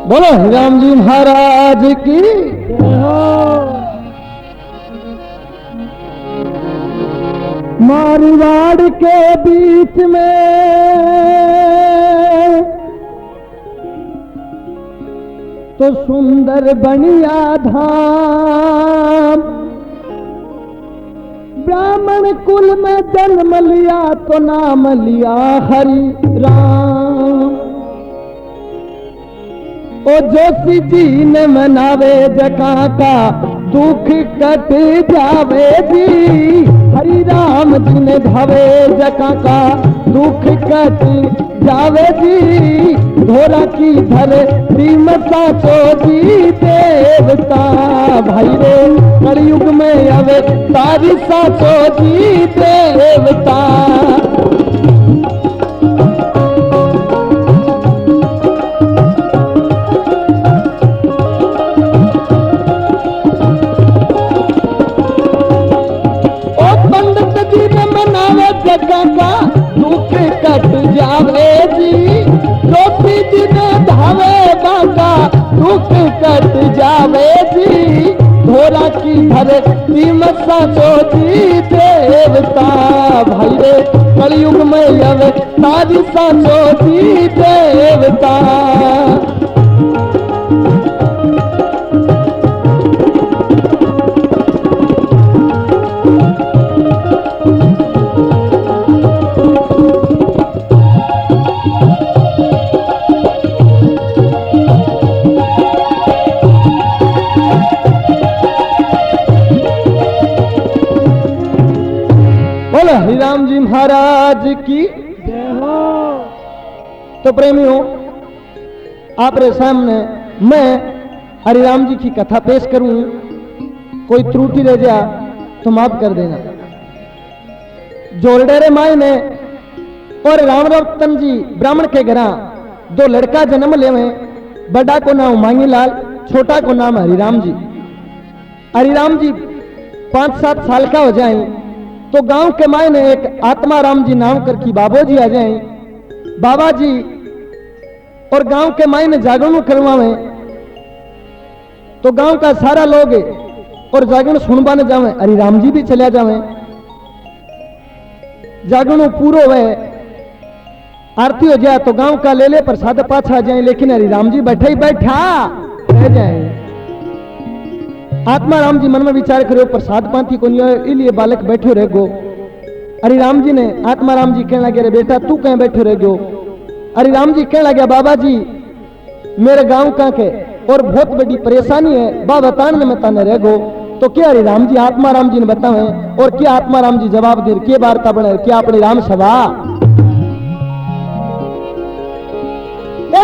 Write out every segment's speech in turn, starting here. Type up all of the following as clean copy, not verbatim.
बोलो राम जी महाराज की मारवाड़ के बीच में तो सुंदर बनिया धाम, ब्राह्मण कुल में जन्म लिया तो नाम लिया हरि राम। ओ जोशी जी ने मनावे जका का दुख कट जावे जी, हरि राम जी ने धावे जका का दुख कट जावे जी। घोड़ा की धरती में साचो जी देवता, भाई रे कलयुग में अवे तारी साचो जी देवता। जगा का दुख कट जावे जी, जोशी जी ने धावे बाका दुख कट जावे जी। घोड़ा की धरती में साचो जी देवता, भाई रे कलयुग में अवे तारी साचो जी देवता। हरि राम जी महाराज की जय हो। तो प्रेमियों, आपके सामने मैं हरि राम जी की कथा पेश करूं, कोई त्रुटि रह जा तो माफ कर देना। जोरडेरे माई ने और राम रतन जी ब्राह्मण के घर दो लड़का जन्म लेवे, बड़ा को नाम मांगीलाल, छोटा को नाम हरिराम जी। हरिराम जी 5-7 साल का हो जाए तो गांव के मायने एक आत्मा राम जी नाम कर की बाबू जी आ जाए। बाबा जी और गांव के मायने जागरण करवावे तो गांव का सारा लोग और जागरण सुनवाने जावे, हरि राम जी भी चले जावे। जागरण पूरो हुए, आरती हो जाए तो गांव का ले ले प्रसाद पाछा आ जाए, लेकिन हरि राम जी बैठा ही बैठा रह जाए। आत्मा राम जी मन में विचार करो प्रसाद पाती को नहीं, इसलिए बालक बैठे रह गो। हरि राम जी ने आत्मा राम जी कहने लगे, बेटा तू कहीं बैठे रह गयो। हरि राम जी कहने लगे, बाबा जी मेरे गांव का के और बहुत बड़ी परेशानी है, बा बताने में ताने रह गो। तो क्या हरि राम जी आत्मा राम जी ने बतावे, और क्या आत्मा राम जी जवाब दे, क्या वार्ता बने, क्या अपनी राम सभा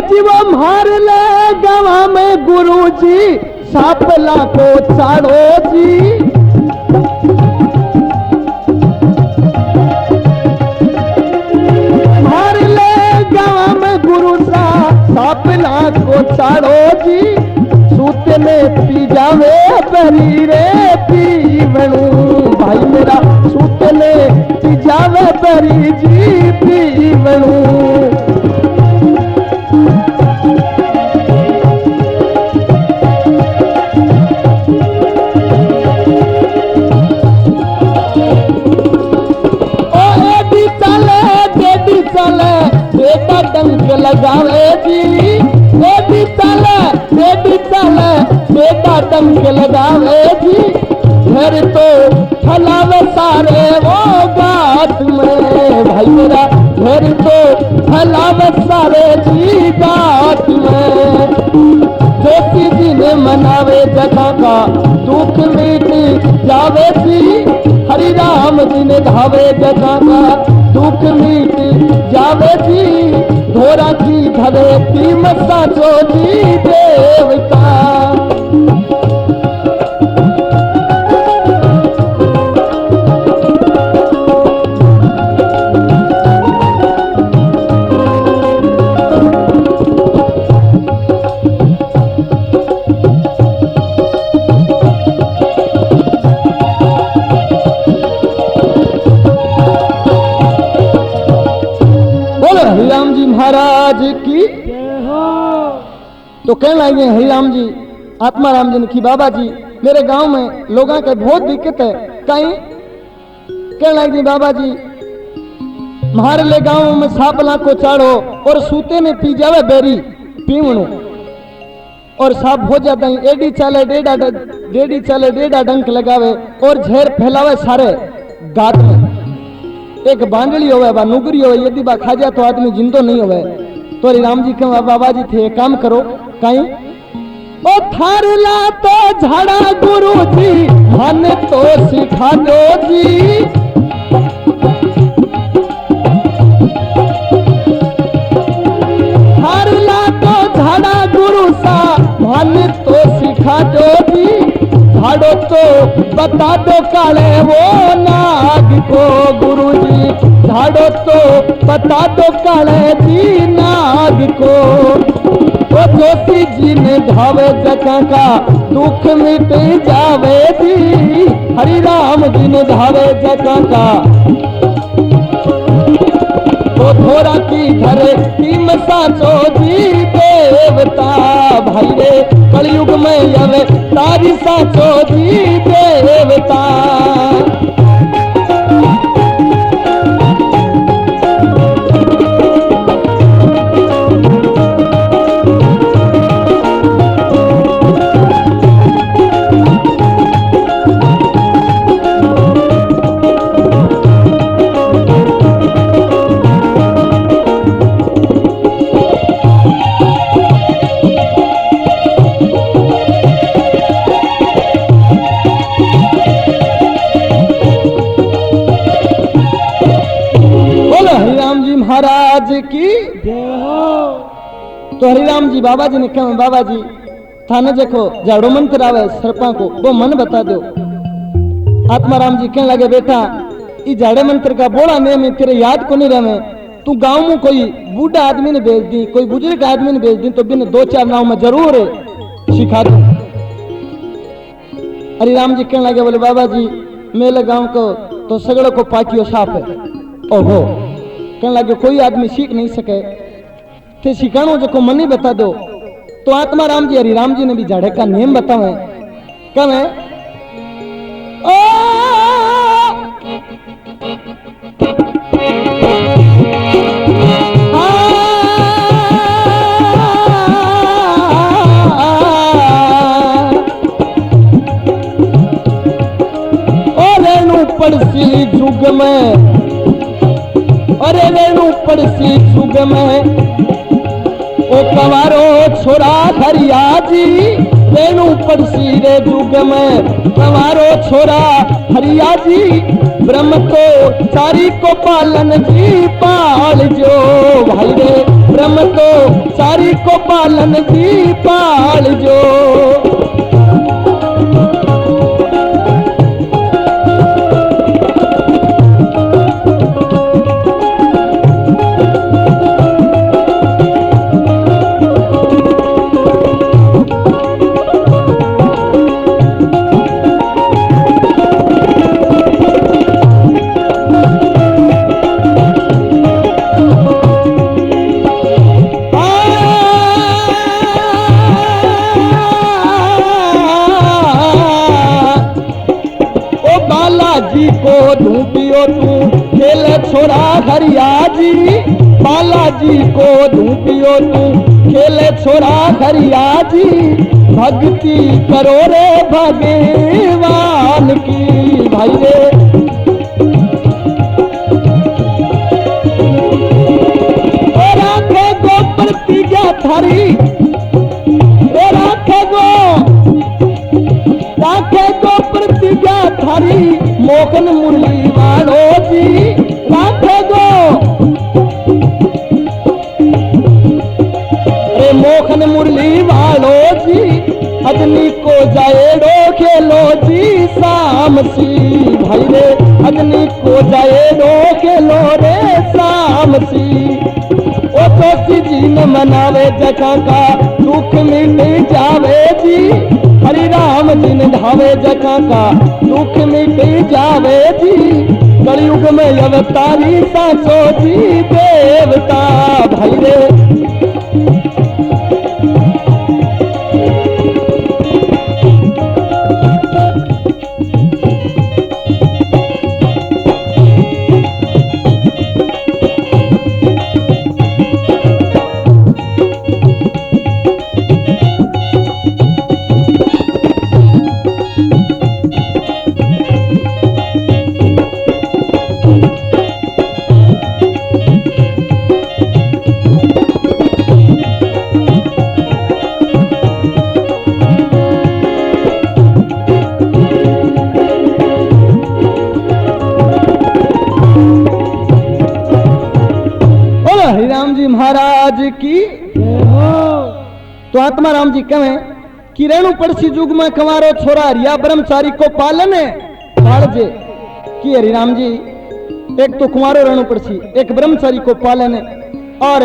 जीवो मार ले गवा में गुरु जी सापला को चाड़ो जी। मार ले गवा में गुरु सा सापला को चाड़ो जी। सूते में पी जावे बरी रे पीवणु, भाई मेरा सूते में पी जावे बरी जी पीवणु। बेटा डंक लगावे जी, बेटी चले बेटा डंक लगावे जी। घर तो फलावे सारे वो बात में, भाई मेरा घर तो फलावे सारे जी बात में। जोशी जी ने मनावे जगह का दुख मिट जावे जी, हरि राम जी ने धावे जगह का दुख मिट जावे जी। घोड़ा की धरती में साचो जी देवता, महाराज की। तो कहने लगे हरिराम जी, आत्मा राम जी ने कि बाबा जी मेरे गांव में लोगों के बहुत दिक्कत है कहीं। कहने लगे बाबा जी हमारे ले गांव में सापला को चाड़ो और सूते में पी जावे बेरी पीवणो और साप हो जाता है। एडी चाले डेढ़ा डंक लगावे और झेर फैलावे सारे गात में। एक बांगड़ी होवे बा नुगरी होवे, यदि बा खा जा तो आदमी जिंदो नहीं होवे। तो राम जी के बाबा जी थे एक काम करो कहीं ओ थारला तो झाड़ा गुरु जी मन तो सिखा दो जी। थारला तो झाड़ा गुरु सा मन तो सिखा दो जी। झाड़ो तो बता दो काले वो नाग को गुरु जी। झाड़ो तो बता दो काले जी नाग को। वो जोशी जी ने धावे जका का दुख मिट जावे जी। हरि राम जी ने धावे जका का वो थोड़ा की धरे टीम साचो जी देवता। भाई रे कलयुग में आवे तारी साचो जी देवता। महाराज की जय हो। तो हरिराम जी बाबा जी ने कहा बाबा जी थाने देखो झाड़ो मंत्र आवे सरपा को वो मन बता दो। आत्मा राम जी कहने लगे बेटा इस झाड़े मंत्र का बोला नियम तेरे याद को नहीं रहे। तू गांव में कोई बूढ़ा आदमी ने भेज दी कोई बुजुर्ग आदमी ने भेज दी तो बिन 2-4 नाव में जरूर सिखा दू। हरिराम जी कहने लगे बोले बाबा जी मेरे गांव को तो सगड़ों को पाकियो साफ है। ओहो कहने लगे कोई आदमी सीख नहीं सके थे सिखानो जो को मन ही बता दो। तो आत्मा राम जी हरिराम जी ने भी झाड़े का नियम बतावे कहे पड़सी जुग में अरे रेणु पड़सी जुग में ओ कवारो छोरा हरिया जी। रेणु पड़सी रे जुग में कवारो छोरा हरिया जी। ब्रह्म को चारी को पालन जी पाल जो। भाई रे ब्रह्म को चारी को पालन जी पाल जो। बालाजी को ढूंढियो तू खेले छोरा हरिया जी। बालाजी को ढूंढियो तू खेले छोरा हरिया जी। भक्ति करो रे भगवान की। भाई रे राखे गो प्रतिज्ञा थारी राखे गो प्रतिज्ञा थारी। मोहन मुरली वालो जी राखे गो रे मोहन मुरली वालो जी। अजनी को जाएड़ो खेलो जी शाम सी। भाई रे अजनी को जाएड़ो खेलो रे शाम सी। ओ जोशी जी ने मनावे जका का दुख मिट जावे जी। हरि राम जी ने धावे जका का दुख मिट जावे जी। कलयुग में अवतारी साचो जी देवता भाई रे। हरिराम जी महाराज की तो आत्मा राम जी कहे कि रेणु पड़सी युग में कंवारो छोरा हरिया ब्रह्मचारी को पालन कालजे कि हरिराम जी एक तो कुंवारो रेणु पड़सी एक ब्रह्मचारी को पालन और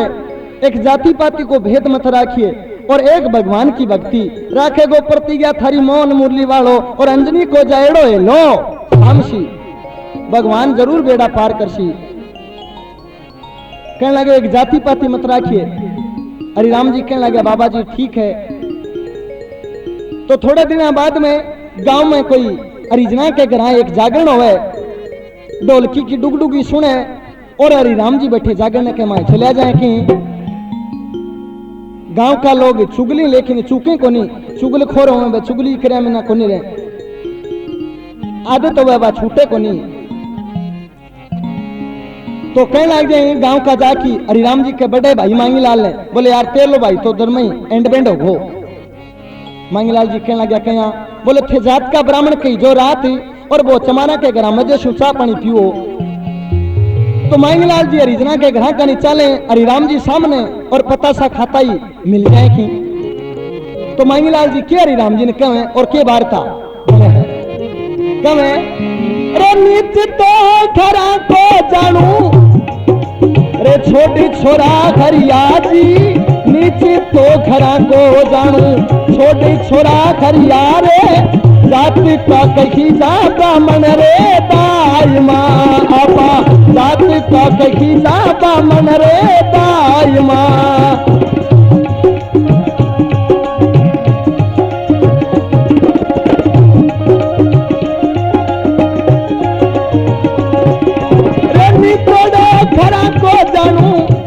एक जाति पाति को भेद मत राखिए और एक भगवान की भक्ति राखे गो प्रतिज्ञा थारी मोहन मुरली वालो और अंजनी को जाएड़ो है लो हमसी भगवान जरूर बेड़ा पार करसी। कहने लगे एक जाति पाति मत राखिए। हरिराम जी कहने लगे बाबा जी ठीक है। तो थोड़े दिन बाद में गांव में कोई हरिजना के घर एक जागरण होवे, ढोलकी की डुगडुगी सुने और हरिराम जी बैठे जागरण के माए चले जाए कि गांव का लोग चुगली लेकिन चूके को नहीं चुगल खोर हो चुगली करे में ना को नहीं रहे आदत हो बा छूटे को नहीं। तो कहने लग जाए गांव का जाकी हरिराम जी के बड़े भाई मांगीलाल ने बोले यार तेलो भाई तो दरमई एंड बेंड हो गो। मांगीलाल जी कहने लगे कहीं बोले थे जात का ब्राह्मण कही जो रात और वो चमारा के घर मजे सुचा पानी पियो। तो मांगीलाल जी हरिजना के घर का नहीं चले हरिराम जी सामने और पता सा खाता ही मिल जाए की। तो मांगीलाल जी के हरिराम जी ने कहे और के वार्ता कहे रे नीच तो खरा को जानू रे छोटी छोरा खरिया जी नीच तो खरा को जानू छोटी छोरा खरिया रे जात का कही जा ब्राह्मण रे दाई माँ आपा जात का कही जा ब्राह्मण रे दाई माँ।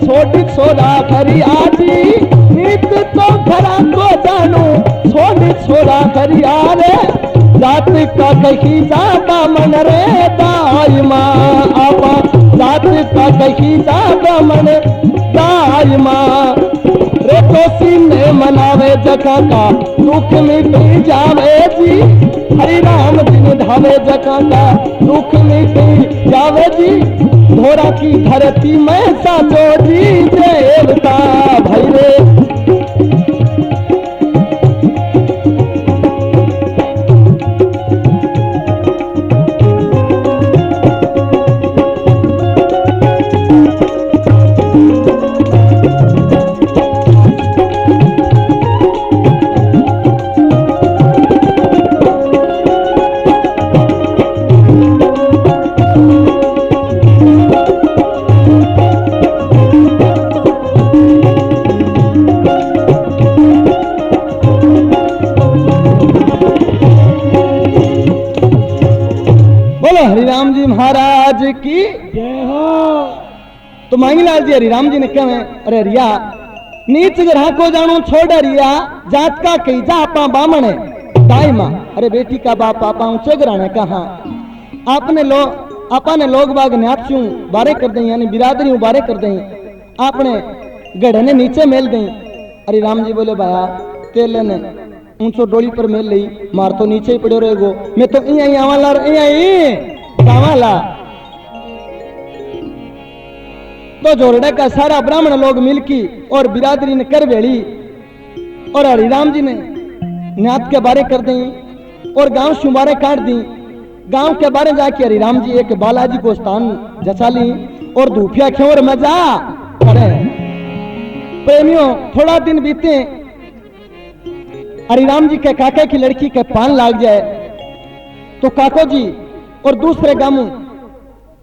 छोटी छोरा खरी आजी नीत तो घरा को जानू छोटी छोरा खरी आरे जात का कही जाता मन रे दाई माँ आपा जात का कही जाता मन दाई माँ रे कोसी में मनावे जका का दुख मिट जावे जी हरिराम दिन धावे जका का दुख मिट जावे जी धोरा की धरती में साचो जी देवता भाई रे। हरिराम जी महाराज की जय हो। तो मांगीलाल जी हरिराम जी ने कहे अरे रिया नीच ग्रह को जानू छोड़ रिया जात का कही जा आपा बामण है दाई माँ अरे बेटी का बाप आपा ऊंचे ग्रह ने कहा आपा ने लोग बाग न्याचू बारे कर दें यानी बिरादरी बारे कर दें आपने गढ़ ने नीचे मेल दें। हरिराम जी बोले भाया तेले ने ऊंचो डोली पर मेल ली मार तो नीचे ही पड़ो रहेगो मैं तो गावाला। तो जोरडे का सारा ब्राह्मण लोग मिलकी और बिरादरी ने कर बेड़ी और हरिराम जी ने न्यात के बारे कर दी और गांव शुमारे काट दी। गांव के बारे जाके हरिराम जी एक बालाजी को स्थान जचा ली और धूपिया खेवर मजा करे। प्रेमियों थोड़ा दिन बीते हरिराम जी के काके की लड़की के पान लाग जाए तो काको जी और दूसरे गामू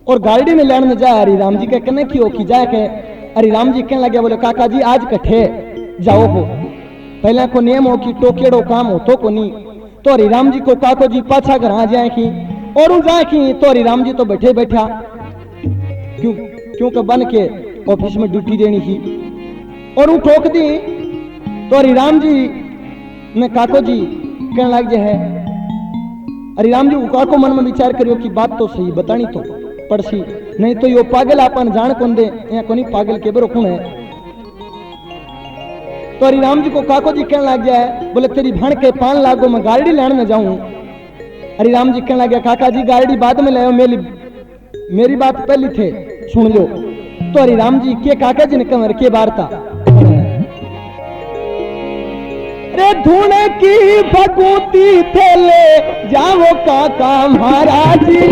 और गाड़ी में लेने जा हरि राम जी के कने की की जाके हरि राम जी कहने लगे बोले काका जी आज कठे जाओ हो पहले को नियम हो कि टोकेड़ो काम हो तो को नहीं तो हरि राम जी को काको जी पाछा घर आ जाए की और जाए की तो हरि राम जी तो बैठे बैठा क्योंकि बन के ऑफिस में ड्यूटी देनी थी और ठोक दी तो हरि राम जी ने काको जी कहने लग जाए हरि राम जी को काको मन में विचार करियो कि बात तो सही बतानी तो पड़सी नहीं तो यो पागल अपन जान कौन दे या कोनी पागल के बरो कौन है तो हरि राम जी को काको जी कहने लग जाए बोले तेरी भण के 5 लाख मैं गाड़ी लेने में जाऊं हरि राम जी कहने लगे काका जी गाड़ी बाद में ले आओ मेरी बात पहली थे सुन लो तो हरि राम जी के काका जी ने कमर के वार्ता रे धूने की भगवती थे ले जाओ काका महाराज जी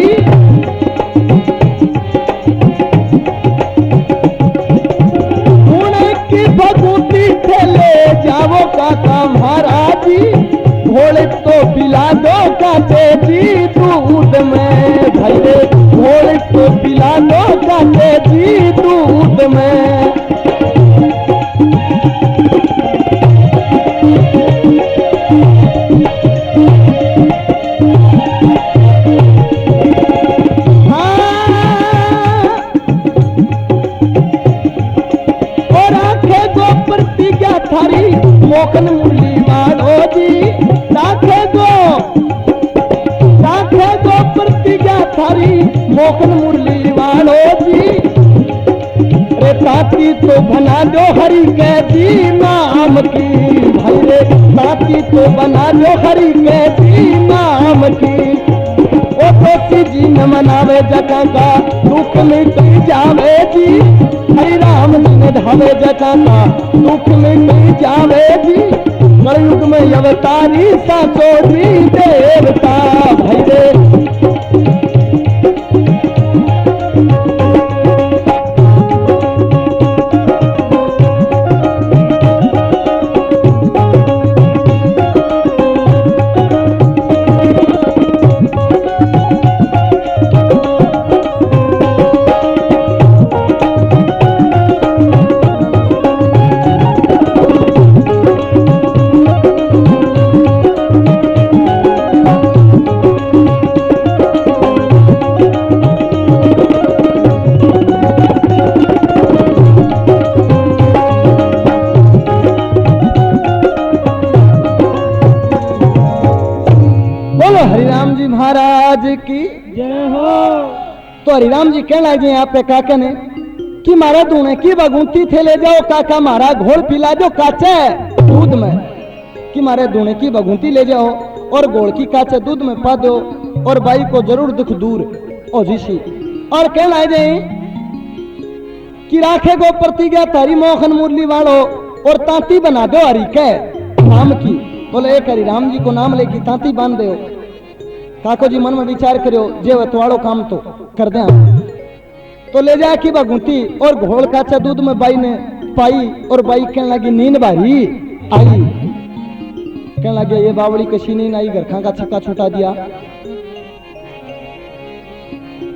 धूने की भगवती थे ले जाओ काका महाराज जी घोड़े तो पिला दो काचे जी दूध में भाई रे घोड़े तो पिला दो काचे जी दूध में मोखन मुरली वालो जी राखे दो प्रतिज्ञा थारी मोखन मुरली वालो जी रे ताती तो बना दो हरि के जी नाम की भाई रे ताती तो बना दो हरि के जी नाम की ओ तो जी न मनावे जका का दुख मिट जावे जी हरि राम जी ने ढावे जका का दुख मिट जावे जी कलयुग में अवतारी साचो जी देवता भाई रे हरिराम जी महाराज की जय हो। तो हरिराम जी कहना जी आप पे काका ने कि मारा दूने की बगुंती थे ले जाओ काका मारा घोल पिला दो काचे दूध में कि मारे दूने की बगुंती ले जाओ और घोल की काचे दूध में पा दो और बाई को जरूर दुख दूर ओ जीसी और कहना जी कि राखे गो प्रतिज्ञा तारी मोहन मुरली वालो और तांती बना दो हरि के नाम की बोले एक हरिराम जी को नाम लेके तांती बांध दो काको जी मन में विचार करो जे वतवाड़ो काम तो कर दे तो ले जा की बगुंती और घोल काचा दूध में बाई ने पाई और बाई कहने लगी नींद भारी आई कहने लगे ये बावड़ी कशी नींद आई घर का छक्का छुटा दिया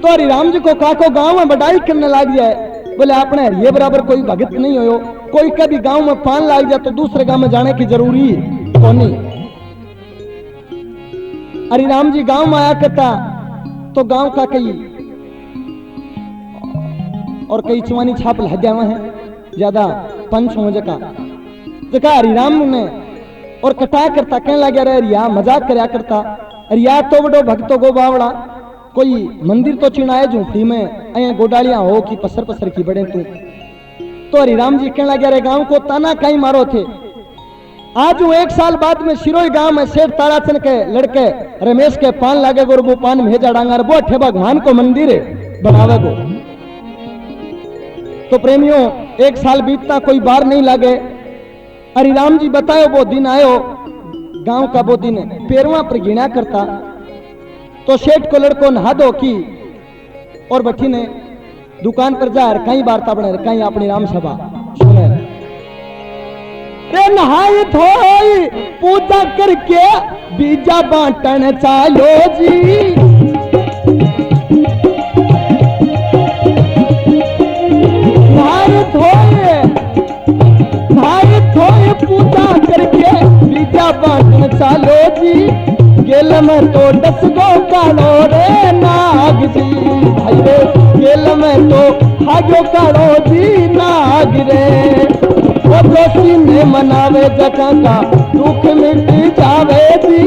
तो हरिराम जी को काको गांव में बड़ाई करने लग जाए बोले आपने ये बराबर कोई भगत नहीं हो कोई कभी गांव में पान लाग जाए तो दूसरे गांव में जाने की जरूरी तो नहीं हरिराम जी गांव में आया करता तो गांव का कई और कई चुवानी छाप लग गए हैं ज्यादा पंच हो जका हरिराम ने और कटा करता कहने लगे रे रिया मजाक करया करता रिया तो बड़ो भक्तो गो बावड़ा कोई मंदिर तो चिनाए झूठी में अये गोडालियां हो कि पसर पसर की बड़े तू तो हरिराम जी कहने लगे रे गांव को ताना कहीं मारो थे आज वो 1 साल बाद में शिरोई गांव में शेठ ताराचंद के लड़के रमेश के पान लागे गो वो पान भेजा डांगर वो अठे भगवान को मंदिर बनावे गो तो प्रेमियों 1 साल बीतता कोई बार नहीं लगे हरिराम जी बतायो वो दिन आयो गांव का वो दिन पैरवा पर गिना करता तो शेठ को लड़को नहा दो की और बठी ने दुकान पर जा कहीं वार्ता बने कहीं अपनी राम सभा सुने रे नहाई धोई पूजा करके बीजा बांटन चालो जी पूजा करके बीजा बांटन चालो जी, गेल में तो 10 गो कालो रे नाग जी, भाई रे गेल में तो हागो कालो जी नाग रे। वो दोषी ने मनावे जका का दुख मिट जावे जी,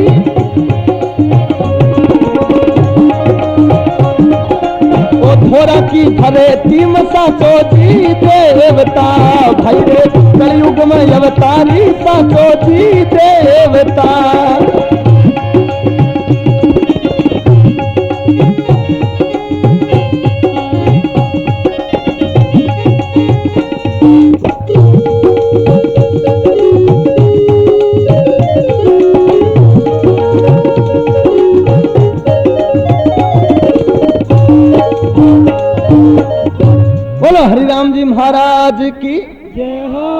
वो थोड़ा की धरे तीम साचो जी देवता, भाई रे कलयुग में अवतारी साचो जी देवता। हरिराम जी महाराज की जय हो।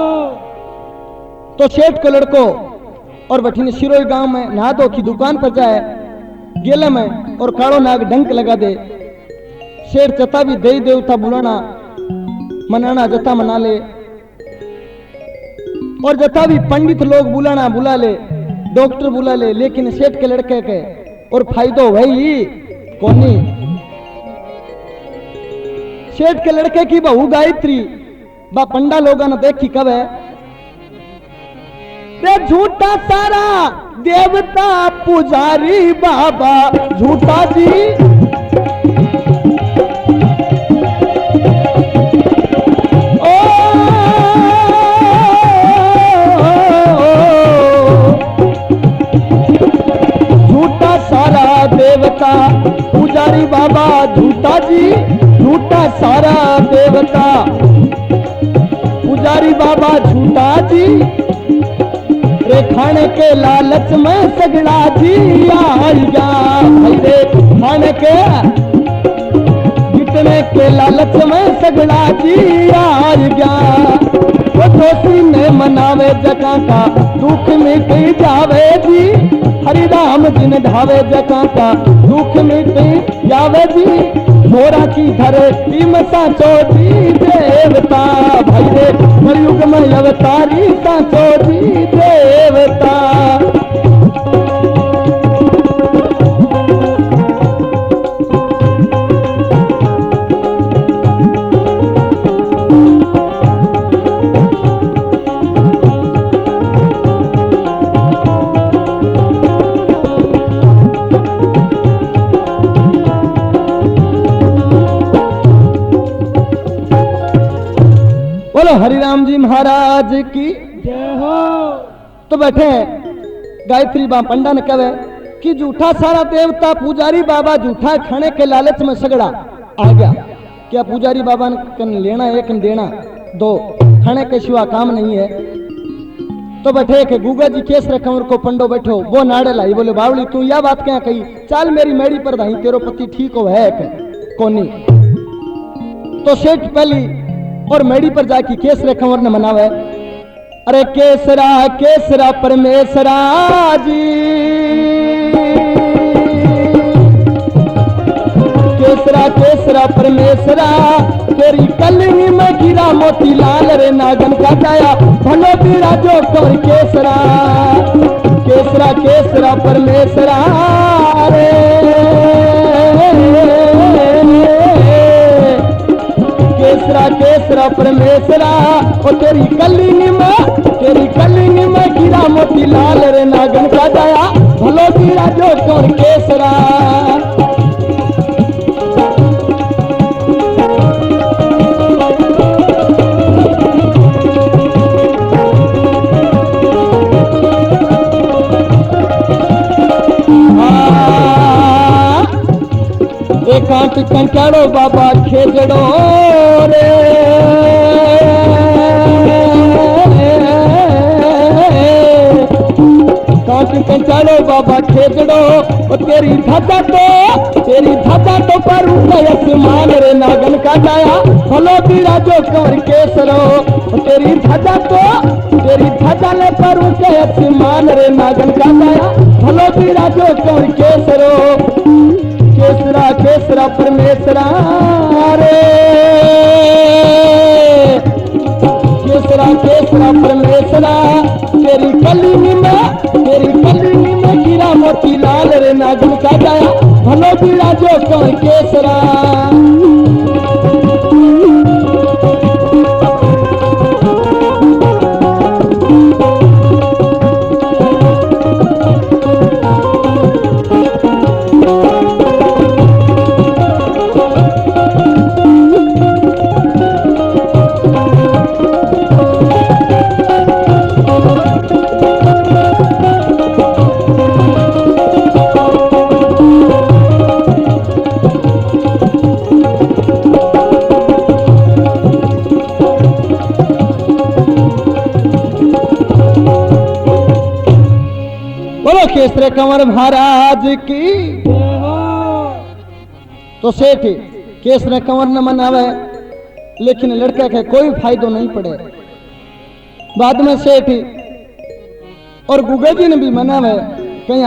तो सेठ को लड़को और बठीने शिरोई गांव में नहा दो की दुकान पर जाए, गेले में और कालो नाग डंक लगा दे। सेठ जता भी देवी देवता बुलाना मनाना जता मना ले, और जता भी पंडित लोग बुलाना बुला ले, डॉक्टर बुला ले, लेकिन सेठ के लड़के के और फायदो वही कोनी। सेठ के लड़के की बहू गायत्री बा पंडा लोगों ने देखी कब है रे झूठा सारा देवता पुजारी बाबा झूठा जी, ओ झूठा सारा देवता पुजारी बाबा झूठा जी, झूठा सारा देवता पुजारी बाबा झूठा जी रे, खाने के लालच में सगड़ा जी आएगा, भाई रे खाने के जितने के लालच में सगड़ा जी आएगा। वो दोषी ने मनावे जका का दुख मिट जावे जी, हरि राम जी ने ढावे जका का दुख मिट जावे जी। मोरा की धरे तीम साचो जी देवता, भाई रे कलयुग में अवतारी साचो जी देवता। हरिराम जी महाराज की जय हो। तो बैठे गायत्री बा पंडा ने कहे कि झूठा सारा देवता पुजारी बाबा झूठा खाने के लालच में सगड़ा आ गया। क्या पुजारी बाबा ने लेना एक न देना दो, खाने के सिवा काम नहीं है। तो बैठे के गुगा जी केस रखा को पंडो बैठो, वो नाड़े लाई, बोले बावली तू यह बात क्या कही, चाल मेरी मेड़ी पर धाई तेरो पति ठीक हो है कोनी। तो सेठ पहली और मेड़ी पर जाके केस रे कंवर ने मनावे, अरे केसरा केसरा परमेश्वरा जी, केसरा केसरा परमेश्वरा, तेरी कलनी में गिरा मोती लाल रे नागन का जाया भलो बीरा जो कंवर केसरा, केसरा केसरा परमेश्वरा रे, केसरा केसरा परमेश्वरा, ओ तेरी कलिनी में गिरा मोती लाल रे नागन का जाया भलो गिरा जो कौन केसरा। एकांत कंचाड़ो बाबा खेजड़ो रे, कांट कंचाड़ो बाबा खेजड़ो, तेरी धाजा तो पर आसमान रे नागन का जाया भलो बीरा जो कंवर केसरो, तेरी धाजा ले पर आसमान रे नागन का जाया भलो बीरा जो कंवर केसरो, केसरा केसरा परमेश्वरा रे, केसरा केसरा परमेश्वरा, तेरी कलीनी में गिरा मोती लाल रे नागुन का जाया भलो बीड़ा जो कौन केसरा। केसरे कंवर महाराज की। तो सेठ केसरे कंवर न मनावे लेकिन लड़का के कोई फायदो नहीं पड़े। बाद में सेठ और गुगा जी ने भी मनावे कहीं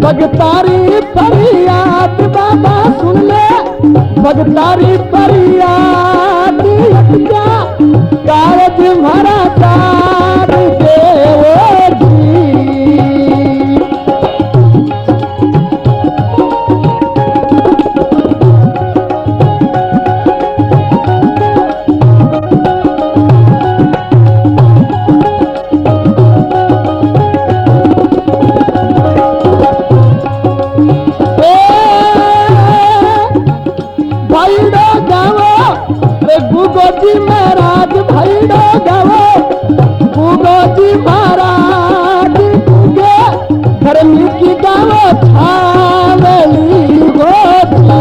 भगतारी फरियाद बाबा सुन ले भगतारी फरियाद कारज भरा तार देव जी। गुगोजी महाराज भैडो गावो गुगोजी महाराज गुगे धर्मी की गावो छावली गोती।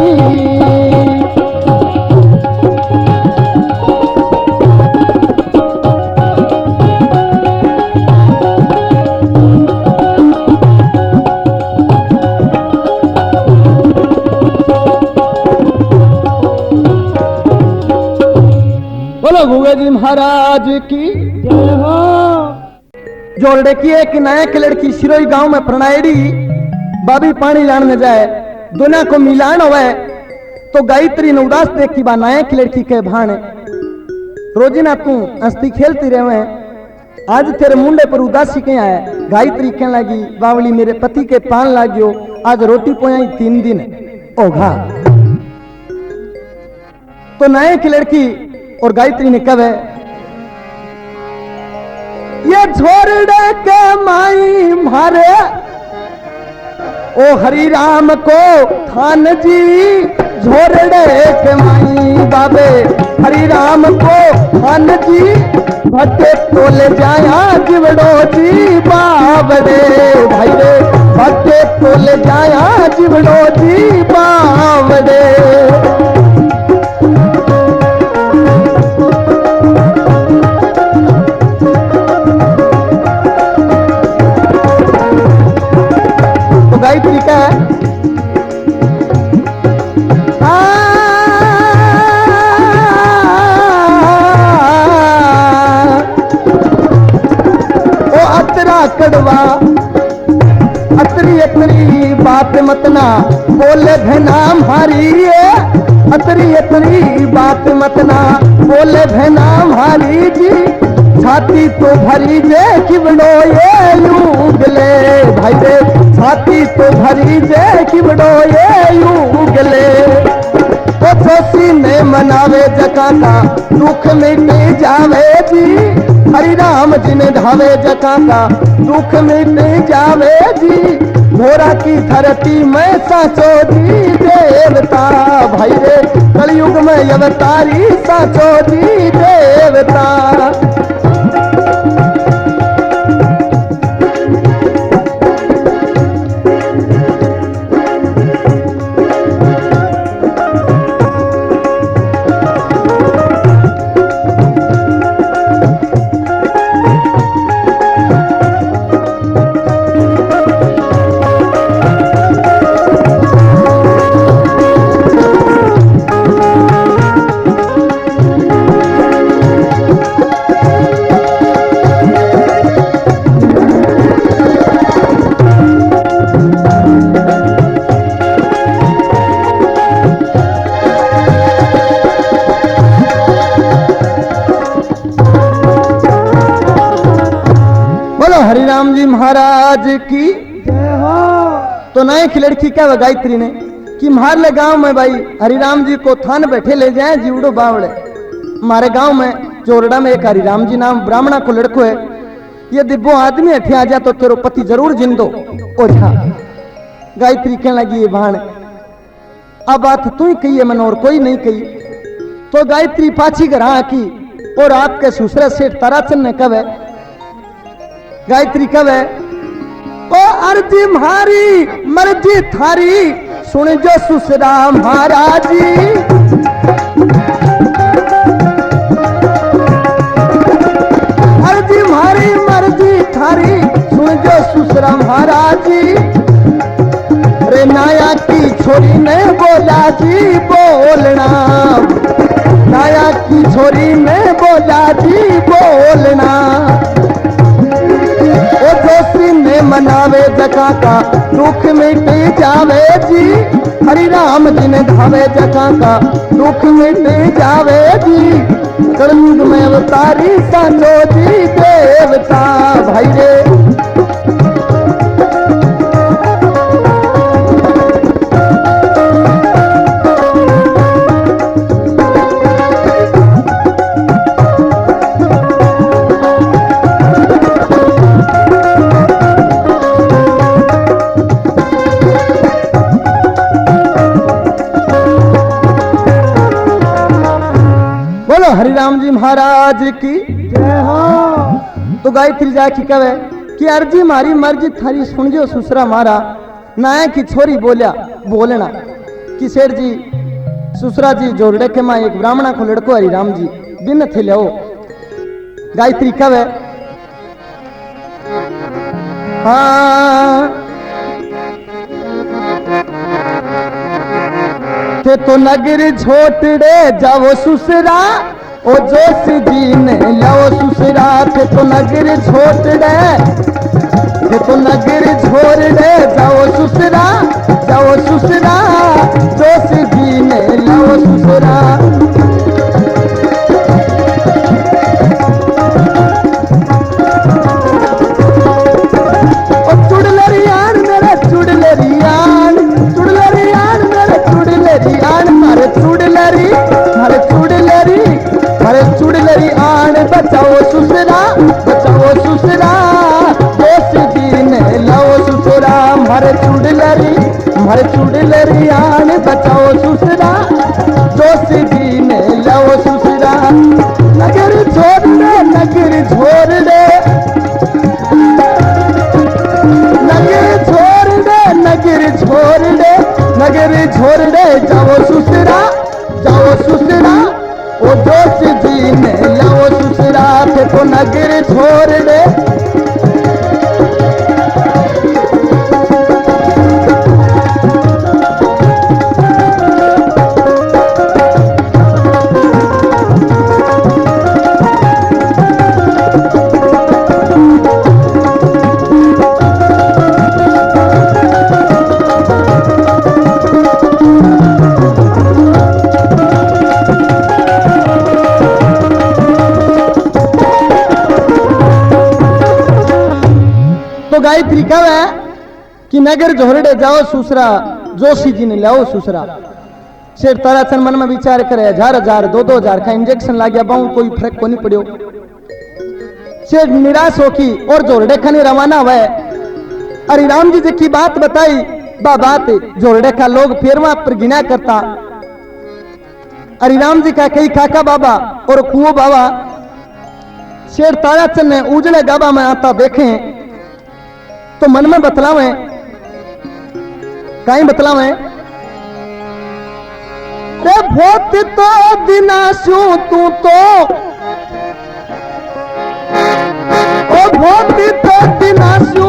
बोलो गुगे जी महाराज की जय हो। जोड़े की एक नायक लड़की सिरोई गांव में प्रणायड़ी बाबी पानी लाने जाए दुनिया को मिलान होवे तो गायत्री ने उदास देख की बा नायक लड़की के भाने रोजिना तू हंसती खेलती रहे आज तेरे मुंडे पर उदासी क्या है। गायत्री कहने लगी बावली मेरे पति के पान लाग्यो आज रोटी पोयाई 3 दिन ओघा। तो नायक लड़की और गायत्री ने कहे ये छोड़ के माई मारे ओ हरि राम को थान जी झोरड़े के माई बाबे हरि राम को थान जी भट्टे तोले जाया जिवड़ो जी बावड़े भाई रे भट्टे तोले जाया जिवड़ो जी बावड़े। कड़वा। अतरी अतरी बात मत ना बोले भेना भारी है, अतरी अतरी बात मत ना बोले भेना भारी जी। छाती तो भरी जे किबड़ो ये यूं गले भाई रे, छाती तो भरी जे किबड़ो ये यूं गले। तो जोशी ने मनावे जका का दुख मिट जावे जी, हरि राम जी ने धावे जका का दुख मिट जावे जी। घोड़ा की धरती में साचो जी देवता भाई रे, कलयुग में अवतारी साचो जी देवता। हरिराम जी महाराज की जय हो। तो नए की लड़की क्या गायत्री ने कि मार ले गांव में भाई हरिराम जी को थान बैठे ले जाए जीवड़ो बावड़े। हमारे गांव में चोरड़ा में एक हरिराम जी नाम ब्राह्मणा को लड़को है, यदि वो आदमी अठे आ जा तो तेरो पति जरूर जिंदो ओझा। गायत्री कहने लगी ये भाण अब बात तू ही कही है मन और कोई नहीं कही। तो गायत्री पाछी ग्रह की और आपके ससुर सेठ ताराचंद ने कब है गायत्री कब है ओ अर्जी म्हारी मर्जी थारी सुन जो सुसरा महाराजी। अर्जी म्हारी मर्जी थारी सुन जो सुसरा महाराजी। रे नाया की छोरी ने बोला जी बोलना, नाया की छोरी ने बोला जी बोलना। ओ जोशी ने मनावे जका का दुख मिट जावे जी, हरि राम जी ने धावे जका का दुख मिट जावे जी। कलयुग में अवतारी साचो जी देवता भाई रे। हरिराम जी महाराज की जय हो। तो गायत्री जाकी कहे कि अर्जी मारी मर्जी थारी सुन जो सुसरा मारा। नाया की छोरी बोलिया बोलना कि सेठ जी सुसरा जी जोरड़े के मां एक ब्राह्मणा को लड़को हरिराम जी बिन थे लो। गायत्री कहे हाँ ते तो नगर छोटड़े जाओ सुसरा ओ जोश जी ने लाओ सुसरा। थे तो नगर छोटड़े थे तो नगर छोड़े जाओ सुसरा, जाओ सुसरा जोश जी ने लाओ सुसरा। ओ चुड़लरियान मेरे चुड़लरियान, चुड़लरियान मेरे चुड़लरियान। मारे चुड़लरी मारे चुड़लरी मारे चुड़लरी आन बचाओ सुसरा, बचाओ सुसरा जोश जी ने लाओ सुसरा। मारे चुड़लरी आन बचाओ सुसरा जोश जी ने लाओ सुसरा। नगर छोड़ दे नगर छोड़ दे, नगर छोड़ दे नगर छोड़ दे, नगर छोड़ दे जाओ सुसरा, जाओ सुसरा ओ जोश जी ने लाओ सुसरा। थे तो नगर छोड़ दे। गायत्री कहे कि नगर झोरड़े जाओ सुसरा, जोशी जी ने लाओ सुसरा। शेर ताराचंद मन में विचार करे, 1000 2-2000 का इंजेक्शन ला गया बाऊ, कोई फर्क को नहीं पड़ो। शेर निराश होकी और झोरड़े खाने रवाना हुए। अरे राम जी की बात बताई, बात झोरड़े का लोग फिर वहां पर गिना करता। अरे राम जी का कई काका बाबा और कुओं बाबा शेर ताराचंद ने उजड़े गाबा में आता देखे तो मन में बतलावे, कहीं बतलावे, रे भोत तो दिनाशू तू तो, ओ भोत तो दिनाशू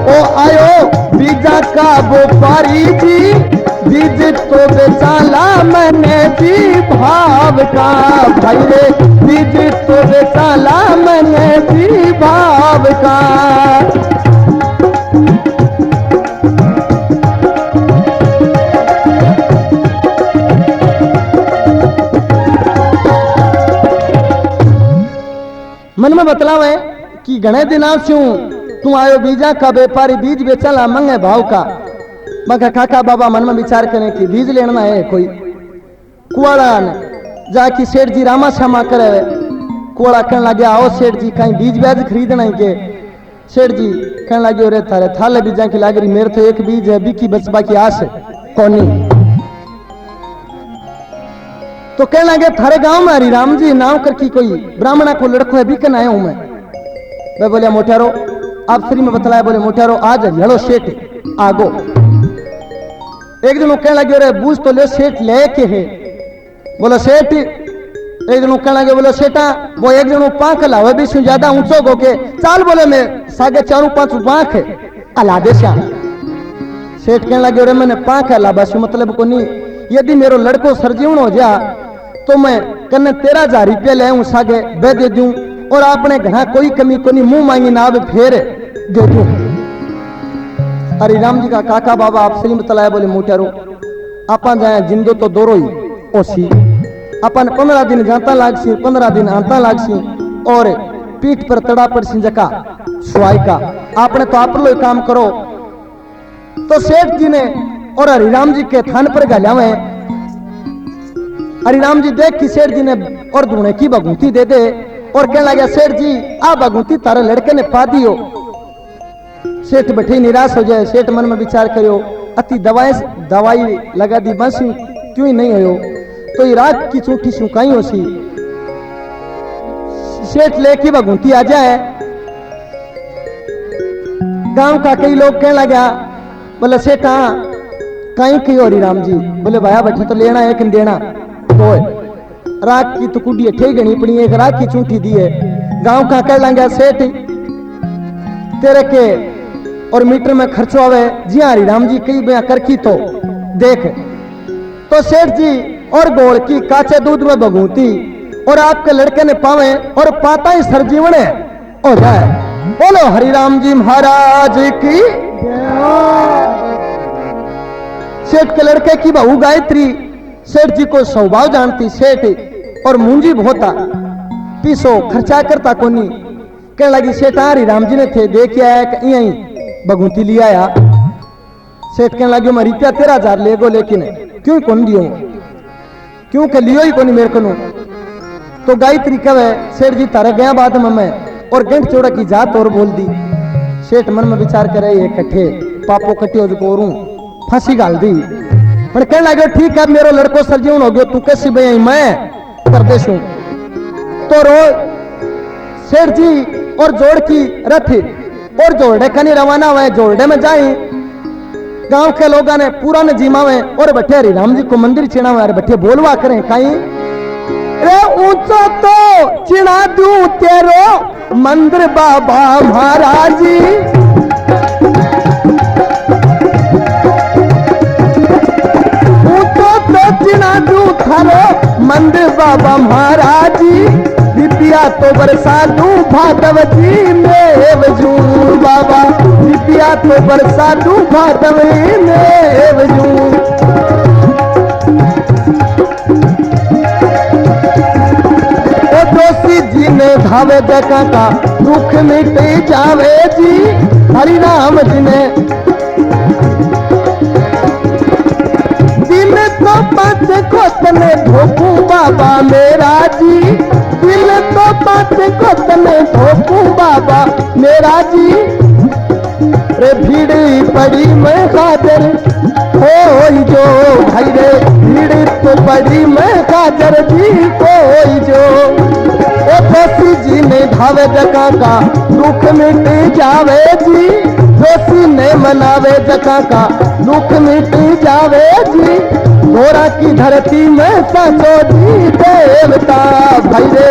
ओ आयो बीजा का व्यापारी जी, बीज तो बेचाला मैंने जी भाव का, भाई रे बीज तो बेचाला मैंने जी भाव का। मन में बतलावे कि घने दिना से तू आयो बीजा का व्यापारी, बीज बेचला मंगे भाव का। मगर काका बाबा मन में विचार करें कि बीज लेना है कोई। कुआड़ा ने जाके सेठ जी रामा श्यामा करे, कुआड़ा कहने लगे आओ सेठ जी कहीं बीज ब्याज खरीदना है के। सेठ जी कहने लगे अरे थारे थाले बीजा की लाग रही, मेरे तो एक बीज है बिकी बचबा की आस है कौनी। तो कहने लगे थारे गांव में हरी राम जी नाव करके कोई ब्राह्मणा को लड़को है बिकन आया हूं मैं बोलिया मोटारो आप फ्री में बतलाया, बोले मोटारो आज हलो सेठ आगो। एक दिन कहने लगे अरे बूझ तो ले सेठ ले के है, बोलो सेठ। एक दिन कहने लगे बोलो सेठा वो एक दिन पांख लावे भी ज्यादा ऊंचो गो के चाल, बोले मैं 4.5 पांख है अला दे श्याम। सेठ कहने लगे अरे मैंने पांख अला बस मतलब को नहीं, यदि मेरो लड़को सरजीवन हो जा तो मैं कन्ने 13,000 रुपये ले आऊं सागे बे दे दूं, और आपने घना कोई कमी को नहीं मुंह मांगी ना फेर दे दूं। हरि राम जी का काका बाबा आप सलीम तलाया, बोले मोटारो आपा जाए जिंदो तो दोरो ही ओसी, अपन 15 दिन जाता लागसी 15 दिन आता लागसी, और पीठ पर तड़ा पड़ सिंजका सुहाई का आपने तो आप लो काम करो। तो सेठ जी ने और हरिराम जी के थान पर गलियावे। हरिराम जी देख कि सेठ जी ने और धुने की भगूती दे दे, और कहने लगा सेठ जी आ भगूती तारे लड़के ने पा दियो। सेठ बैठे निराश हो जाए। सेठ मन में विचार करो अति दवाई लगा दी बस क्यों ही नहीं हो, तो ये रात की चूठी सुकाई हो सी। सेठ लेके भगूती आ जाए। गांव का कई लोग कहने लगा, बोले सेठ हाँ कहीं की हो रही राम जी, बोले भाया बैठे तो लेना है कि देना तो रात की तो कुड़ी ठे गणी पड़ी, एक रात की चूठी दी है। गांव का कह लगा सेठ तेरे के और मीटर में खर्चो आवे, जी हाँ राम जी कई बया करकी तो देख। तो सेठ जी और गोल की काचे दूध में भगूती और आपके लड़के ने पावे और पाता ही सरजीवन हो जाए। बोलो हरिराम जी महाराज की। सेठ के लड़के की बहू गायत्री सेठ जी को स्वभाव जानती, सेठ और मुंजी भोता पीसो खर्चा करता कोनी। कहने लगी सेठ हरी राम जी ने थे देख आया यही भगूती लिया आया। सेठ कहने लगे मैं रुपया 13,000 ले गो, लेकिन क्यों कौन दियो, क्यों के लियो ही कोनी मेरे को। तो गायत्री कहे सेठ जी तारा गया बाद में मैं और गंठ चौड़ा की जात और बोल दी। सेठ मन में विचार करे ये कट्ठे पापो कट्टे हो फांसी गाल दी। पर कहने लगे ठीक है मेरो लड़को सरजीवन हो गयो, तू कैसी भई मैं परदेश हूं। तो रो सेठ जी और जोड़ की रथ और जोड़े कनी रवाना हुए। जोड़े में जाए गांव के लोगों ने पूरा ने जिमावे और बैठे हरि राम जी को मंदिर चिनावे और बैठे बोलवा करें कहीं रे ऊंचो तो चिना दूं तेरो मंदिर बाबा महाराज जी। ऊंचो तो चिना दूं थारो मंदिर बाबा महाराज जी। दिपिया तो बरसा दूं भादव जी में वजू बाबा। दिपिया तो बरसा दूं भादव में वजू। जोशी जी ने धावे देखा का दुख मिट जावे जी हरि राम जी ने। दिल तो पत खोत में धोकू बाबा मेरा जी, दिल तो पत खोत में धोकू बाबा मेरा जी। रे भीड़ पड़ी मैं खाजर कोई जो भाई रे, भीड़ तो पड़ी मैं खाजर जी कोई जो। ओ दोषी जी ने धावे जका का दुख मिट जावे जी, दोषी ने मनावे जका का दुख मिट जावे जी। गोरा की धरती में साचो जी देवता भाई रे।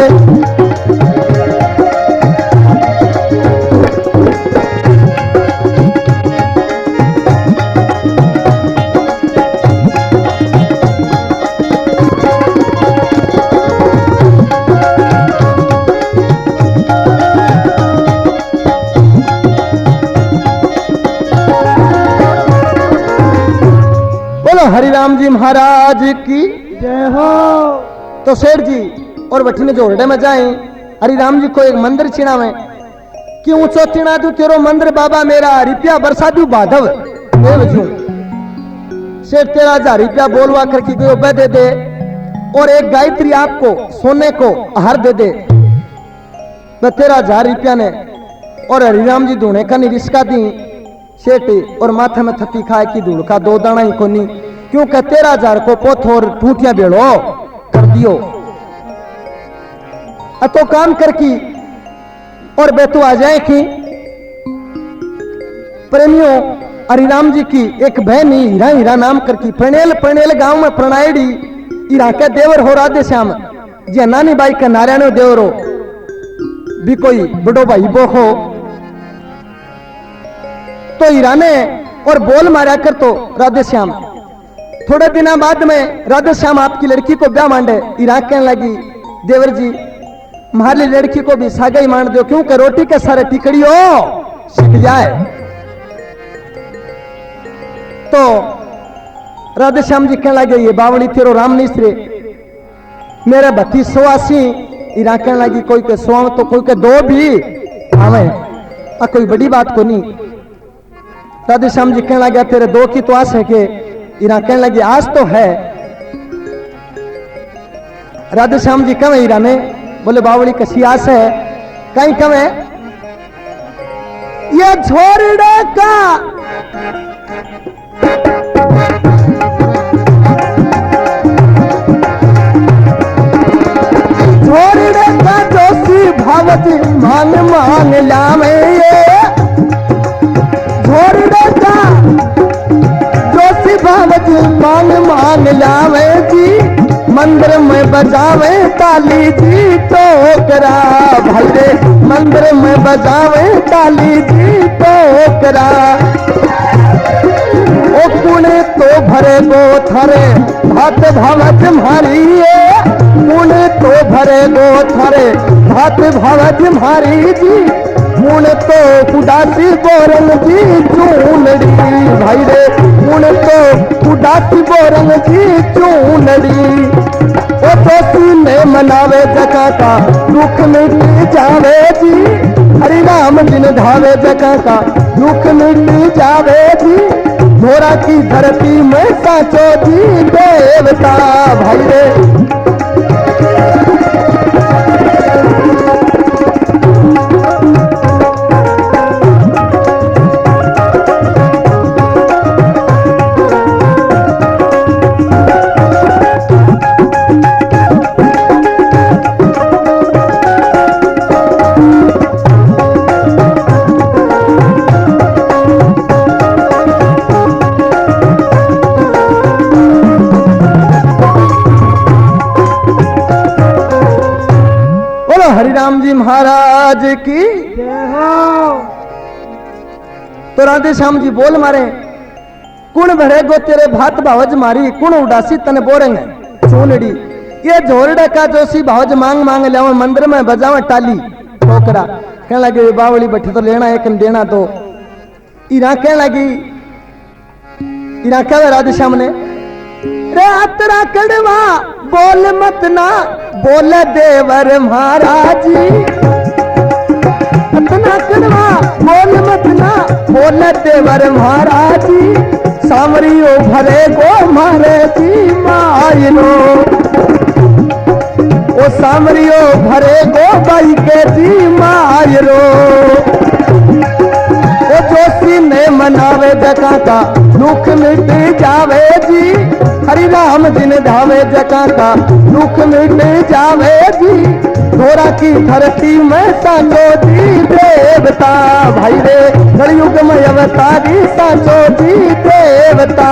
हरिराम जी महाराज की जय हो। तो सेठ जी और बठीने जोड़े में जाए हरिराम जी को एक मंदिर छिड़ावे कि ऊंचो चिना दू तेरो मंदिर बाबा मेरा, रुपया बरसा दू बाधव देवजू। सेठ 13,000 रुपया बोलवा करके कोई उबे दे दे और एक गायत्री आपको सोने को हार दे दे। 13,000 रुपया ने और हरिराम जी धूने का नहीं रिश्का दी सेठ और माथे में थपी खाए की धूल का 2 दाना ही कोनी, क्योंकि 13,000 को पोथ और टूटिया बेड़ो कर दियो। तो काम करकी और बेतु आ जाए कि प्रेमियों हरिराम जी की एक बहन ही हीरा हीरा नाम करकी प्रणेल प्रणेल गांव में प्रणायड़ी हीरा के देवर हो राधे श्याम जी नानी बाई का नारायण देवरो भी कोई बड़ो भाई बो हो। तो हीरा ने और बोल मारा कर तो राधे श्याम थोड़े दिना बाद में राधे श्याम आपकी लड़की को ब्याह मांडे। हीरा कहने लगी देवर जी हमारी लड़की को भी सागा ही मान दो, क्योंकि रोटी के सारे टिकड़ी हो सीख जाए। तो राधे श्याम जी कहने लगे ये बावली तेरो राम निश्रे मेरे 3280। हीरा कहने लगी कोई के 100 तो कोई के 2 भी आवे, कोई बड़ी बात को नहीं। राधे श्याम जी कहने लगे तेरे 2 की तो आस है कि हीरा कहने लगी आज तो है। राधे श्याम जी कम हीरा ने बोले बावली कसी आस है कहीं कम है ये छोड़ने का छोड़ने का जोशी भावती मांग मांग लावे ये छोड़ने का जोशी भावती मांग मांग लावे जी। मंदिर में बजावे ताली जी टोकरा भाई रे, मंदिर में बजावे ताली जी टोकरा। ओ पुणे तो भरे गो थरे भात भावत मारी पुणे तो भरे गो थरे भात भावत मारी जी। पुणे तो उदासी बोरंग जी चूनड़ी भाई रे, पुणे तो उदासी बोरंग जी चूनड़ी। ओ दोषी ने मनावे जका का दुख मिट जावे जी, हरि राम जिन धावे जका का दुख मिट जावे जी। मोरा की धरती में साचो जी देवता भाई रे। हरिराम जी महाराज की जय हो। तो राधे श्याम जी बोल मारे कुण भरे गो तेरे भात भावज मारी कुण उदासी तने बोरेंगे चूनड़ी। ये झोरड़े का जोशी भावज मांग मांग लावे मंदिर में बजावे टाली ठोकरा। कहने लगे बावली बैठे तो लेना एक देना तो। हीरा कहने लगी हीरा कहे राधे श्याम ने रातरा कड़वा बोल मत ना बोल देवर महाराज। इतना कड़वा बोल मत ना बोले देवर महाराज जी, सामरियो भरे गो मारे जी मायनो, ओ सामरियो भरे गो बाई के जी मायरो, ओ जोशी ने मनावे जका का दुख मिट जावे जी, हरि राम जिन धावे जका का दुख मिट जावे जी, धोरा की धरती में सांचो जी देवता, भाई रे कलयुग में अवतारी सांचो जी देवता।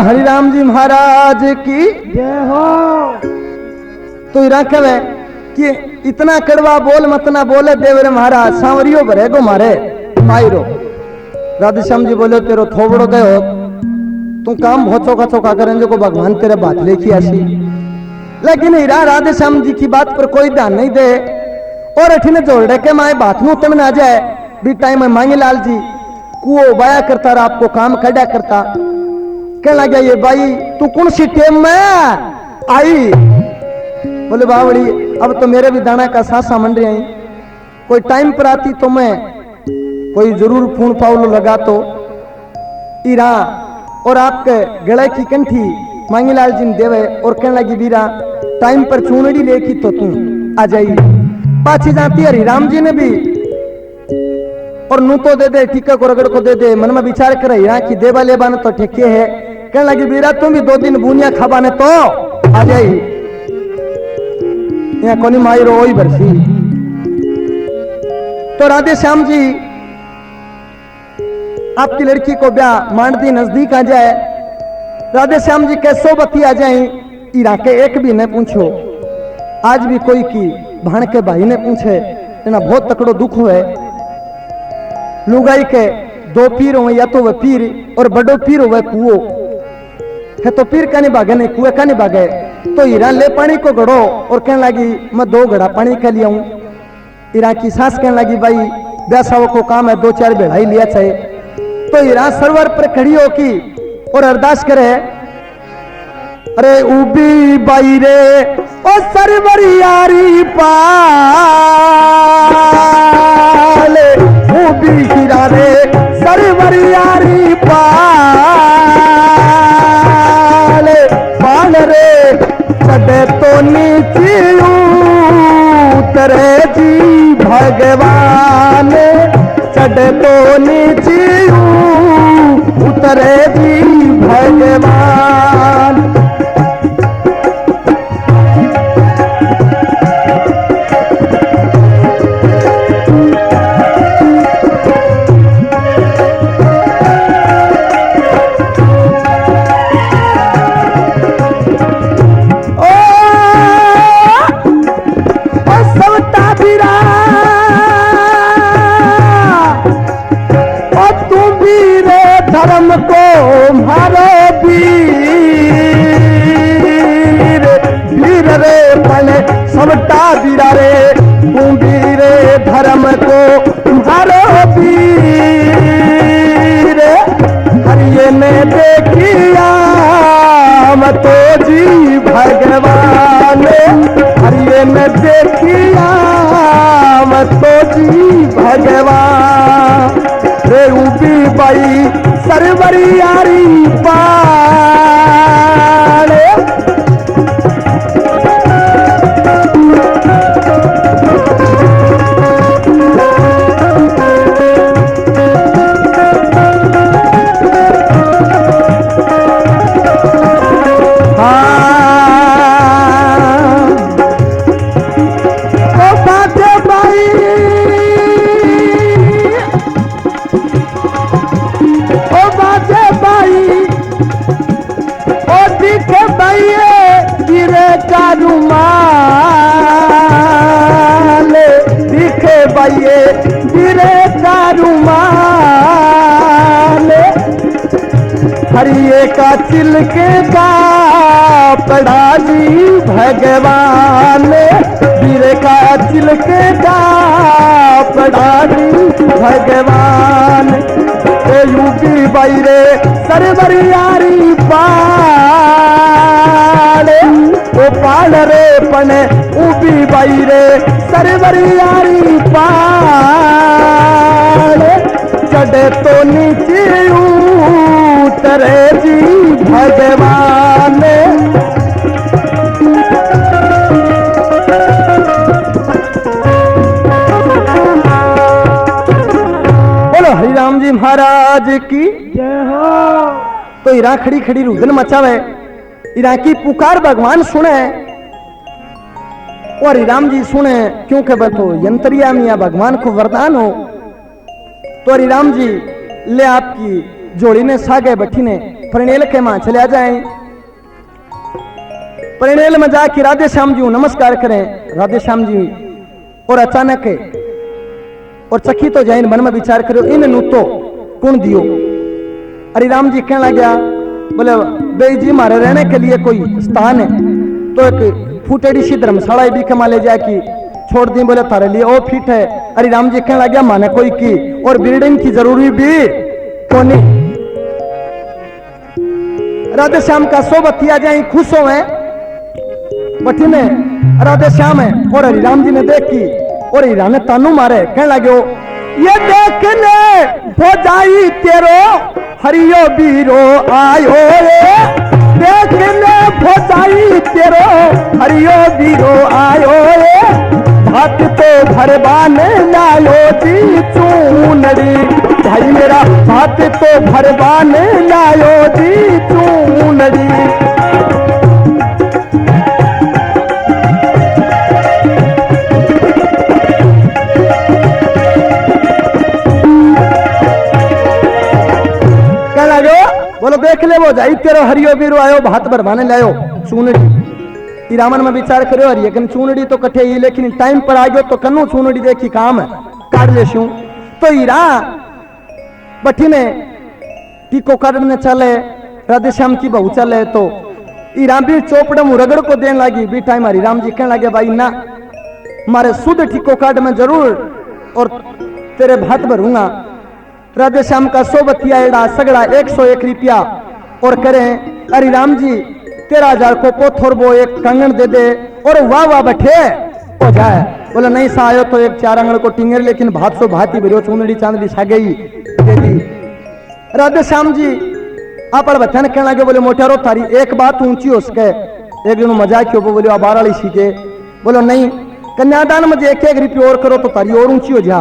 हरि राम जी महाराज की जय हो। तो रखे कि इतना कड़वा बोल मत ना बोले देवर महाराज, सांवरियो भरे गो मारे मायरो। राधेश्याम जी बोले तेरो थोबड़ो दे हो, तू काम बहुत चौका चौका करें जो को भगवान तेरे बात लेके आसी, लेकिन हीरा राधेश्याम जी की बात पर कोई ध्यान नहीं दे, और अठीने जोड़ के माए बात में उत्तम ना जाए भी टाइम में मांगे लाल जी कुओ बाया करता रहा, आपको काम कड़ा करता, कहने लगा ये भाई तू कौन सी टेम में आई, बोले बावड़ी अब तो मेरे भी दाना का सांसा मन रही, कोई टाइम पर आती तो मैं कोई जरूर फोन पावलो लगा तो ईरा, और आपके गले की कंठी मांगीलाल जी ने देवे, और कहने लगी बीरा टाइम पर चूनड़ी लेकी तो तू आ जाई, पाछी जाती हरि राम जी ने भी, और नू तो दे दे टीका को रगड़ को दे दे, मन में विचार करे यहाँ की देवा लेबाने तो ठेके है, कहने लगी बीरा तुम भी 2 दिन बुनिया खाबाने तो आ जाई, यहाँ कोनी माई रो ही बरसी। तो राधेश्याम जी आपकी लड़की को ब्याह मांडती नजदीक आ जाए, राधेश्याम जी कैसो बती आ जाए, ईरा के एक भी ने पूछो, आज भी कोई की भाण के भाई ने पूछे, इना बहुत तकड़ो दुख हुए, लुगाई के 2 पीर हो, या तो वह पीर और बड़ो पीर हो कुओ है, तो पीर का नहीं भागे नहीं कुएं का नहीं भागे, तो हीरा ले पानी को घड़ो, और कहने लगी मैं 2 घड़ा पानी के लिए आऊं, हीरा की सास कहने लगी भाई ब्यासाओं को काम है 2-4 बेड़ाई लिया चाहिए, तो हीरा सरवर पर खड़ी हो की और अरदास करे, अरे उबी बाई रे ओ सरवर यारी पाल, उबी हीरा रे सरवर यारी पाल, पाल रे चढ़े तो नीचे उतरे जी भगवान, चढ़े तो नीचे उतरे जी भगवान। धर्म को मारो वीर, वीर रे पले सबटा वीरा रे, तू वीर धर्म को मारो वीर, हरिये ने देखिया मत तो जी भगवान, हरिये ने देखिया मत तो जी भगवान, रे उबी बाई सरवरी यारी पाल। रुमाल दिखे बाइये गिरे का रुमाल, हरिये का चिलके का पड़ा जी भगवान, वीर का चिलके का पड़ा जी भगवान। ए यूपी बैरे सरवरियारी पाड़े, ओ पाड़ रे पने ऊपी बैरे सरवरियारी पाड़े, चढ़े तो नीचे उतरे जी भगवान। बोलो हरि राम जी महाराज की जय हो। तो इरा खड़ी खड़ी रुदन मचावे, इरा की पुकार भगवान सुने और राम जी सुने, क्योंकि वह तो यंत्रियामी या भगवान को वरदान हो। तो राम जी ले आपकी जोड़ी ने सागे बैठी ने प्रणेल के मां चले जाए। प्रणेल में जाके राधे श्याम जी नमस्कार करें, राधे श्याम जी, और अचानक और चखी तो जाइन मन में विचार करो इन नु तो कौन दियो। अरे राम जी कहने लगा, बोले बेई जी मारे रहने के लिए कोई स्थान है तो एक फूटेड़ी सी धर्मशाला भी कमा ले जाके छोड़ दी, बोले थारे लिए ओ फिट है। अरे राम जी कहने लगा माने कोई की और बिल्डिंग की जरूरी भी कोनी। राधे श्याम का सोबतिया जाए खुश हो बठी में राधे श्याम है और हरि राम जी ने देखी और हीरा ने तानू मारे, कहने लगे ये देख ले भोजाई तेरो हरियो बीरो आयो रे, देख ले भोजाई तेरो हरियो बीरो आयो रे, भात तो भरवान लायो जी चूनड़ी, भाई मेरा भात तो भरवान लायो जी चूनड़ी। बोलो देख ले वो जाई तेरो हरियो बीरो आयो भात भरवाने लायो चूनड़ी। रामन में विचार करो हरिये कन चूनड़ी तो कठे ही, लेकिन टाइम पर आ गयो तो कन्नू चूनड़ी देखी काम है काट ले शू। तो हीरा बठी में टीको काटने चले, राधे श्याम की बहू चले तो हीरा भी चोपड़े रगड़ को देने लगी। भी टाइम हरि राम जी कहने लगे भाई ना मारे शुद्ध टीको काट में जरूर और तेरे भात भरूंगा। राधे श्याम का सोबतिया एड़ा सगड़ा 101 रुपया और करें, अरे राम जी 13,000 को पोथर वो एक कंगन दे दे और वाह वाह बैठे हो जाए। बोला नहीं सा आयो तो एक 4 आंगन को टिंगर, लेकिन भात सो भाती भरियो चूनड़ी चांदली सागे ही दे दी। राधे श्याम जी आप बच्चा ने कहने लगे, बोले मोटारो तारी एक बात ऊंची हो सके, एक दिन मजाक क्यों बोले बार वाली सीखे। बोलो नहीं कन्यादान में 1-1 रुपये और करो तो तारी और ऊंची हो जा।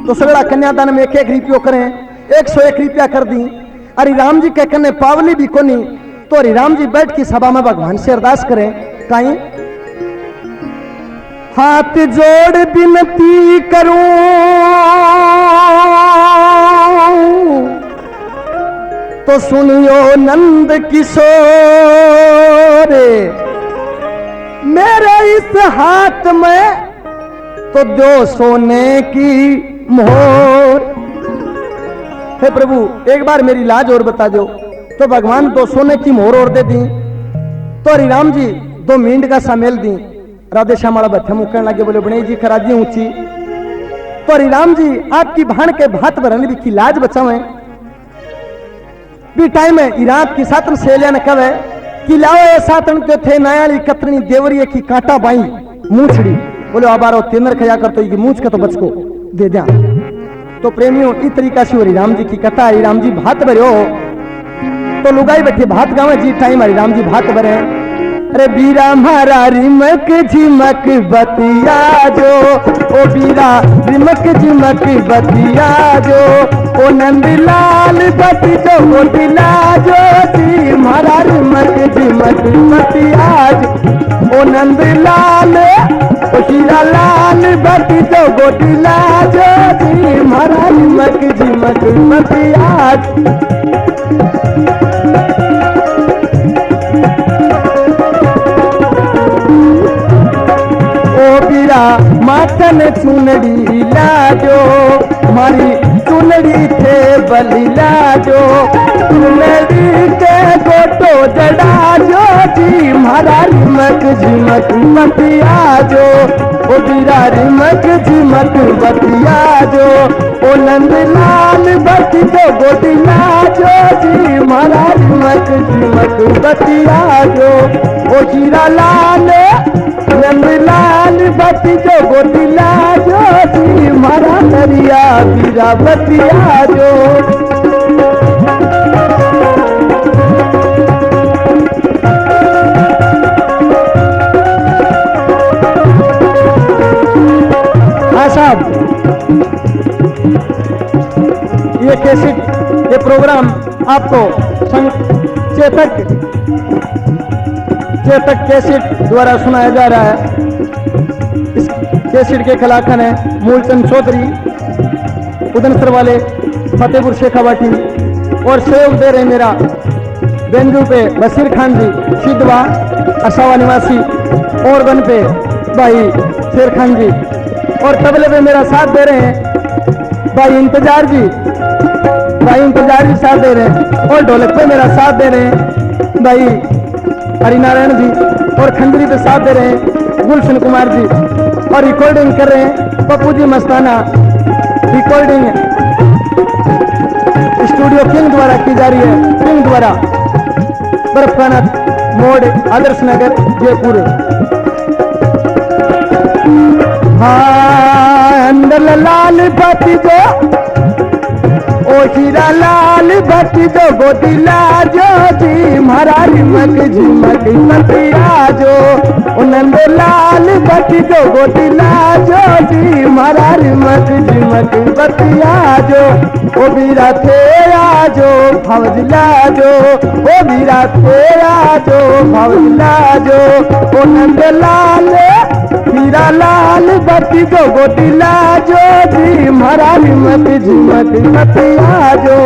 तो सगड़ा कन्यादान में 1-1 रुपयो करें, 101 रुपया कर दी। अरे राम जी के कन्ने पावली भी कोनी तो हरि राम जी बैठ की सभा में भगवान से अरदास करें, कहीं हाथ जोड़ विनती करूं तो सुनियो नंद किशोर, मेरे इस हाथ में तो दो सोने की मोहर। हे प्रभु एक बार मेरी लाज और बता दो। तो भगवान 2 सोने की मोहर और दे दी। तो हरि राम जी 2 मींड का सामेल दी। राधे श्याम वाला बच्चा मुकन लगे, बोले बने जी खरा दी ऊंची। तो हरि राम जी आपकी भाण के भात भरने भी की लाज बचावे भी टाइम है। इराक की सातन सेलिया ने कहे कि लाओ ये सातन के थे नयाली कतरनी देवरिया की कांटा बाई मूछड़ी। बोले आबारो तेंदर खया कर तो ये मूछ का तो बच को दे दिया। तो प्रेमियों इस तरीका से हरि राम जी की कथा, हरि राम जी भात भरे तो लुगाई बैठे भात गावे जी टाइम हरि राम जी भात भरे। अरे बीरा मारा रिमक झिमक बतिया जो, ओ बीरा रिमक झिमक बतिया जो, ओ नंदलाल बती जो गोटिला जो, सी मारा रिमक झिमक बतिया जो, ओ नंदलाल ओ हीरा लाल बती जो गोटिला जो, सी मारा रिमक झिमक बतिया जो। माता कने चुनड़ी लाजो मारी चुनड़ी थे बली लाजो चुनड़ी के गोटो जड़ाजो जी मारा रिमक झिमक बतियाजो ओ बीरा रिमक झिमक बतियाजो ओ नंदलाल बती जो गोटी लाजो जी मारा रिमक झिमक बतियाजो ओ हीरा लाल नंदलाल बती जो गोटी लाजो जी मारा दरिया बीरा बतियाजो हाँ साहब, ये कैसेट ये प्रोग्राम आपको चेतक कैसेट द्वारा सुनाया जा रहा है। इस कैसेट के कलाकार हैं मूलचंद चौधरी, उदनसर वाले, फतेहपुर शेखावाटी, और सहयोग दे रहे मेरा बेंजू पे बशीर खान जी सिद्धवा असावा निवासी, और गन पे भाई शेर खान जी, और तबले पे मेरा साथ दे रहे हैं भाई इंतजार जी साथ दे रहे हैं, और ढोलक पे मेरा साथ दे रहे हैं भाई हरिनारायण जी, और खंजरी पे साथ दे रहे हैं गुलशन कुमार जी, और रिकॉर्डिंग कर रहे हैं पप्पू जी मस्ताना। रिकॉर्डिंग स्टूडियो किंग द्वारा की जा रही है, किंग द्वारा, बर्फखाना मोड़, आदर्श नगर, जयपुर। हाँ अंदर लाल बत्ती जो ओ हीरा लाल बत्ती जो गोदी लाजो जी मारा रिमक झिमक बतियाजो ओ नंद लाल बत्ती जो गोदी लाजो जी मारा रिमक झिमक बतियाजो ओ बीरा थे आजो भवज लाजो ओ बीरा थे आजो भवज लाजो ओ नंद लाल हीरा लाल बत्ती जो गोदी लाजो जी मारा रिमक झिमक बतियाजो।